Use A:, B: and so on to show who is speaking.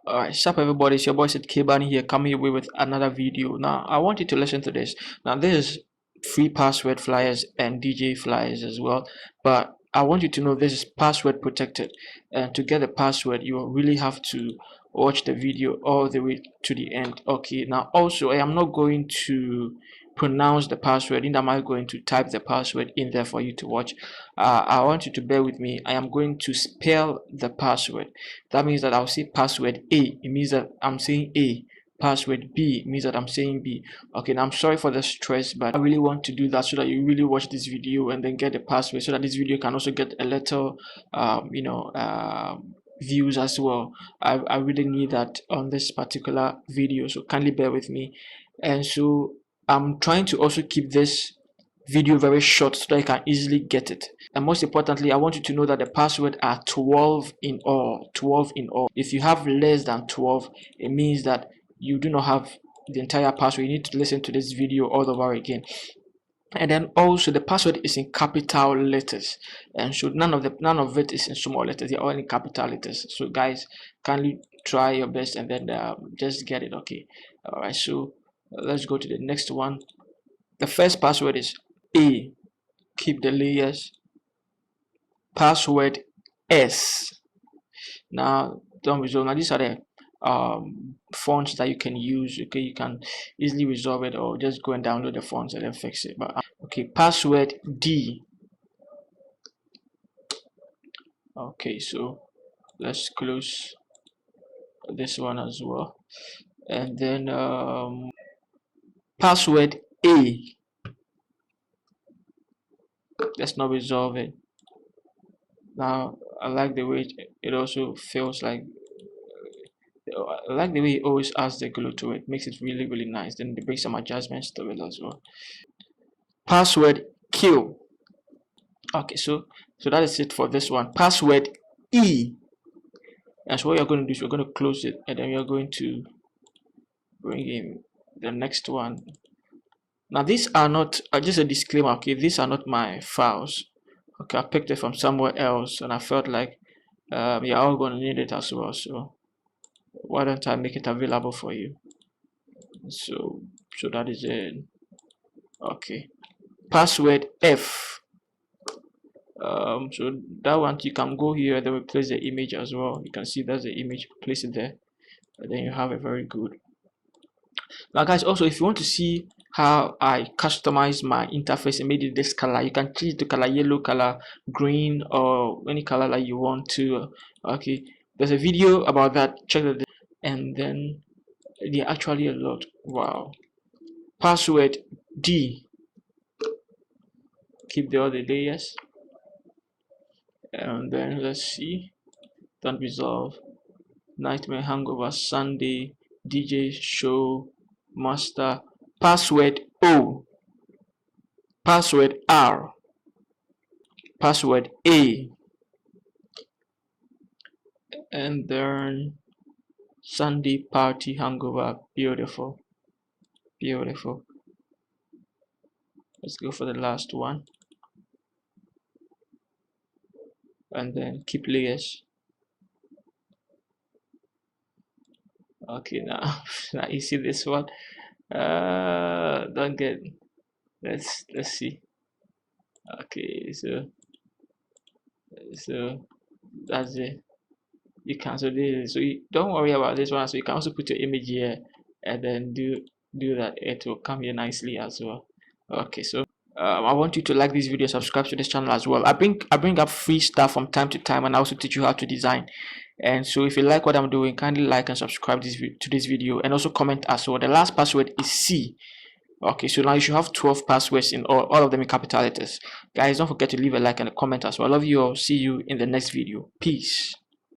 A: Alright, sup everybody, it's your boy Seth K Bani here, coming your way with another video. Now, I want you to listen to this. Now, this is free password flyers and DJ flyers as well, but I want you to know this is password protected, and to get the password, you will really have to watch the video all the way to the end. Okay, now also, I am not going to pronounce the password, neither am I going to type the password in there for you to watch. I want you to bear with me. I am going to spell the password. That means that I'll say password A, it means that I'm saying A. Password B means that I'm saying B. Okay, now I'm sorry for the stress, but I really want to do that so that you really watch this video and then get the password, so that this video can also get a little views as well. I really need that on this particular video, so kindly bear with me. And so I'm trying to also keep this video very short so that you can easily get it. And most importantly, I want you to know that the password are 12 in all. 12 in all. If you have less than 12, it means that you do not have the entire password. You need to listen to this video all over again. And then also the password is in capital letters, and so none of it is in small letters. They're all in capital letters. So guys, kindly try your best and then just get it. Okay, all right, so let's go to the next one. The first password is A, keep the layers. Password S. Now don't resolve. Now these are the fonts that you can use. Okay, you can easily resolve it, or just go and download the fonts and then fix it. But okay, password D. Okay, so let's close this one as well, and then password A. Let's not resolve it. Now I like the way it also feels like. I like the way it always adds the glue to it. Makes it really nice. Then they bring some adjustments to it as well. Password Q. Okay, so that is it for this one. Password E. And so what you're going to do is you're going to close it, and then you're going to bring in the next one. Now these are not just a disclaimer. Okay, these are not my files. Okay, I picked it from somewhere else, and I felt like you're all going to need it as well. So why don't I make it available for you? So that is it. Okay, password F. So that one, you can go here, then we place the image as well. You can see that's the image, place it there, and then you have a very good. Now guys, also if you want to see how I customize my interface and made it this color, you can change the color, yellow color, green, or any color that you want to. Okay, there's a video about that, check that. And then they're actually a lot. Wow. Password D. Keep the other layers, and then let's see. Don't resolve. Nightmare, hangover, Sunday, DJ, show, master. Password O. Password R. Password A. And then Sunday, party, hangover. Beautiful. Beautiful. Let's go for the last one, and then keep layers. Okay, now now you see this one. Don't get. Let's see. Okay, so that's it. You cancel this, so you don't worry about this one. So you can also put your image here, and then do that. It will come here nicely as well. Okay, so I want you to like this video, subscribe to this channel as well. I bring up free stuff from time to time, and I also teach you how to design. And so if you like what I'm doing, kindly like and subscribe to this video, and also comment as well. The last password is C. Okay, so now you should have 12 passwords in all of them in capital letters. Guys, don't forget to leave a like and a comment as well. I love you all. See you in the next video. Peace.